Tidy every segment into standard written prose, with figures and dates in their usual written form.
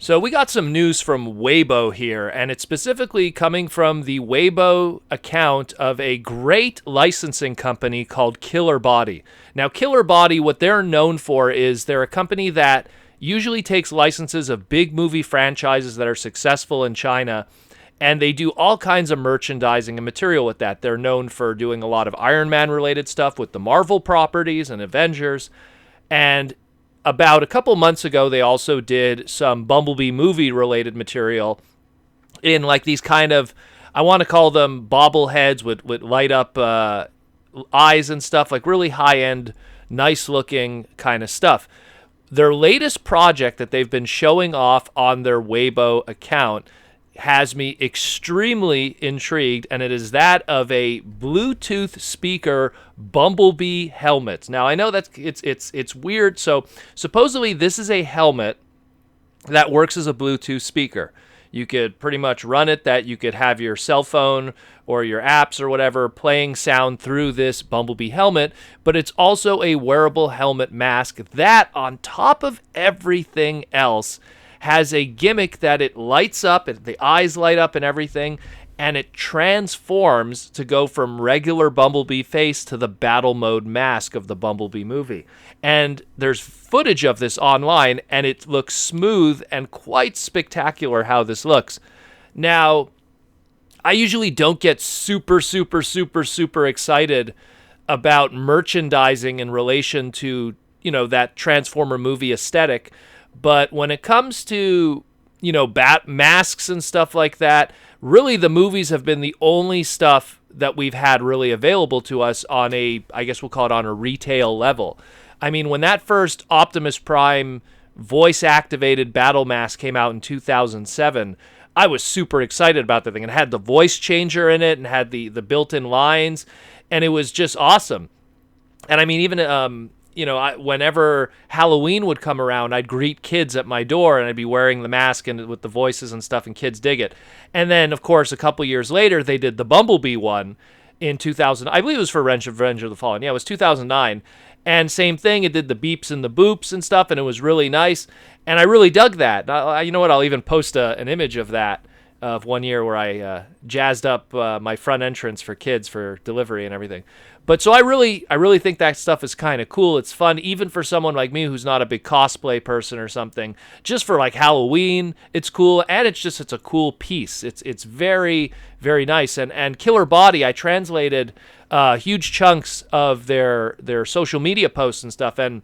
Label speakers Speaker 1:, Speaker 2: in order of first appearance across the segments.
Speaker 1: So we got some news from Weibo here, and it's specifically coming from the Weibo account of a great licensing company called Killer Body. Now, Killer Body, what they're known for is they're a company that usually takes licenses of big movie franchises that are successful in China, and they do all kinds of merchandising and material with that. They're known for doing a lot of Iron Man related stuff with the Marvel properties and Avengers, and about a couple months ago, they also did some Bumblebee movie-related material in like these kind of, I want to call them bobbleheads with light-up eyes and stuff, like really high-end, nice-looking kind of stuff. Their latest project that they've been showing off on their Weibo account has me extremely intrigued, and it is that of a Bluetooth speaker Bumblebee helmet. Now I know that it's weird. So supposedly this is a helmet that works as a Bluetooth speaker. You could pretty much run it that you could have your cell phone or your apps or whatever playing sound through this Bumblebee helmet, but it's also a wearable helmet mask that on top of everything else has a gimmick that it lights up, the eyes light up and everything, and it transforms to go from regular Bumblebee face to the battle mode mask of the Bumblebee movie. And there's footage of this online, and it looks smooth and quite spectacular how this looks. Now, I usually don't get super excited about merchandising in relation to, that Transformer movie aesthetic. But when it comes to, bat masks and stuff like that, really the movies have been the only stuff that we've had really available to us on I guess we'll call it on a retail level. I mean, when that first Optimus Prime voice-activated battle mask came out in 2007, I was super excited about the thing. It had the voice changer in it and had the built-in lines, and it was just awesome. And I mean, even whenever Halloween would come around, I'd greet kids at my door, and I'd be wearing the mask and with the voices and stuff, and kids dig it. And then, of course, a couple years later, they did the Bumblebee one in 2000. I believe it was for Revenge of the Fallen. Yeah, it was 2009. And same thing, it did the beeps and the boops and stuff, and it was really nice. And I really dug that. You know what? I'll even post an image of that, of one year where I jazzed up my front entrance for kids for delivery and everything. But so I really think that stuff is kind of cool. It's fun, even for someone like me who's not a big cosplay person or something. Just for like Halloween, it's cool, and it's a cool piece. It's very, very nice. And Killer Body, I translated huge chunks of their social media posts and stuff, and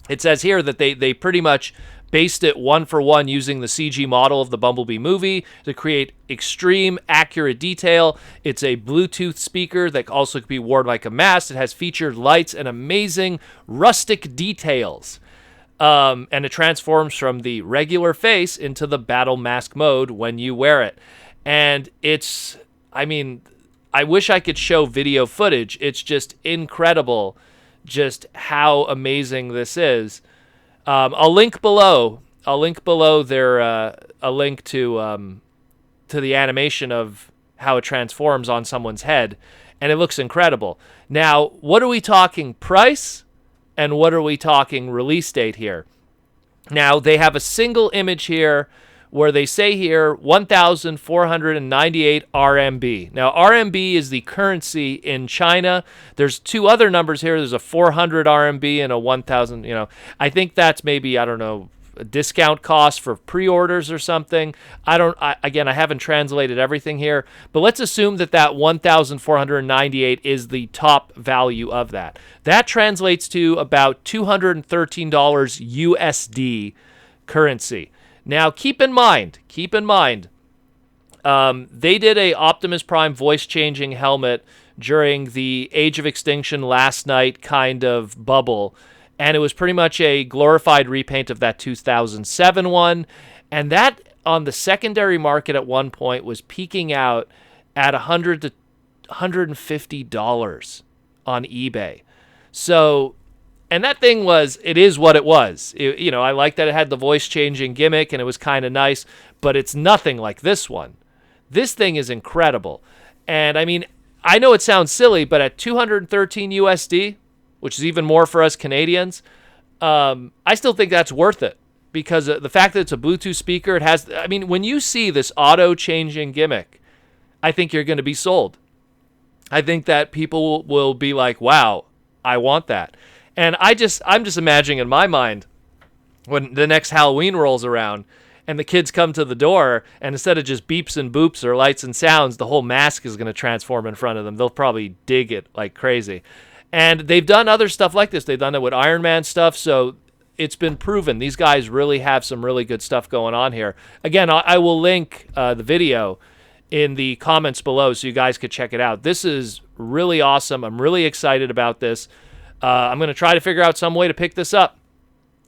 Speaker 1: it says here that they pretty much based it one for one using the CG model of the Bumblebee movie to create extreme accurate detail. It's a Bluetooth speaker that also could be worn like a mask. It has featured lights and amazing rustic details. And it transforms from the regular face into the battle mask mode when you wear it. And I wish I could show video footage. It's just incredible just how amazing this is. I'll link below their a link to the animation of how it transforms on someone's head, and it looks incredible. Now, what are we talking price, and what are we talking release date here? Now, they have a single image here where they say here 1,498 RMB. Now, RMB is the currency in China. There's two other numbers here. There's a 400 RMB and a 1,000, I think that's maybe, I don't know, a discount cost for pre-orders or something. I haven't translated everything here, but let's assume that 1,498 is the top value of that. That translates to about $213 USD currency. Now, keep in mind, they did a Optimus Prime voice-changing helmet during the Age of Extinction Last Night kind of bubble, and it was pretty much a glorified repaint of that 2007 one, and that on the secondary market at one point was peaking out at $100 to $150 on eBay. So, and that thing it is what it was. I like that it had the voice-changing gimmick, and it was kind of nice, but it's nothing like this one. This thing is incredible. And, I mean, I know it sounds silly, but at $213 USD, which is even more for us Canadians, I still think that's worth it. because of the fact that it's a Bluetooth speaker. It has, I mean, when you see this auto-changing gimmick, I think you're going to be sold. I think that people will be like, wow, I want that. And I'm just imagining in my mind when the next Halloween rolls around and the kids come to the door, and instead of just beeps and boops or lights and sounds, the whole mask is going to transform in front of them. They'll probably dig it like crazy. And they've done other stuff like this. They've done it with Iron Man stuff, so it's been proven. These guys really have some really good stuff going on here. Again, I will link the video in the comments below so you guys could check it out. This is really awesome. I'm really excited about this. I'm going to try to figure out some way to pick this up.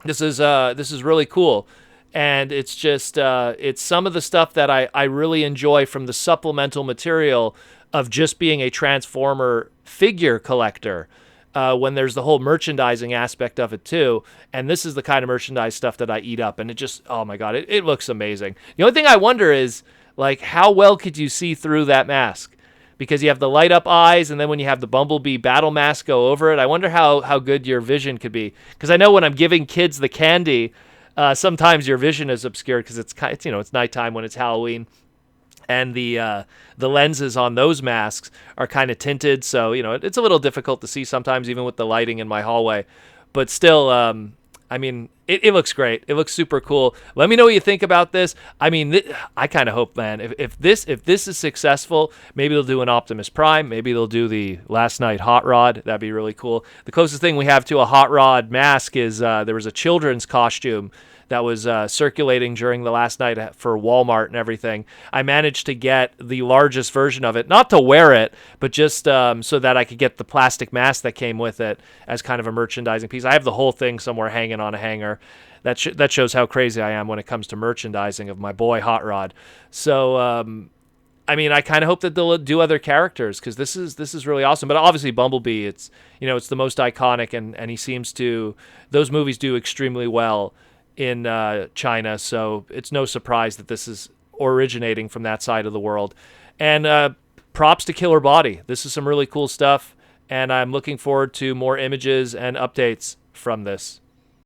Speaker 1: This is really cool. And it's just, it's some of the stuff that I really enjoy from the supplemental material of just being a Transformer figure collector, when there's the whole merchandising aspect of it too. And this is the kind of merchandise stuff that I eat up. And it just, oh my God, it looks amazing. The only thing I wonder is, like, how well could you see through that mask? Because you have the light up eyes, and then when you have the Bumblebee battle mask go over it, I wonder how good your vision could be. Because I know when I'm giving kids the candy, sometimes your vision is obscured because it's nighttime when it's Halloween, and the lenses on those masks are kind of tinted, so it's a little difficult to see sometimes even with the lighting in my hallway. But still, I mean, it looks great. It looks super cool. Let me know what you think about this. I mean, I kind of hope, man, if this is successful, maybe they'll do an Optimus Prime. Maybe they'll do the Last Night Hot Rod. That'd be really cool. The closest thing we have to a Hot Rod mask is there was a children's costume that was circulating during the last night for Walmart and everything. I managed to get the largest version of it, not to wear it, but just so that I could get the plastic mask that came with it as kind of a merchandising piece. I have the whole thing somewhere hanging on a hanger. That shows how crazy I am when it comes to merchandising of my boy Hot Rod. So, I mean, I kind of hope that they'll do other characters, because this is really awesome. But obviously Bumblebee, it's the most iconic, and he seems to, those movies do extremely well in China, so it's no surprise that this is originating from that side of the world. And props to Killer Body. This is some really cool stuff, and I'm looking forward to more images and updates from this.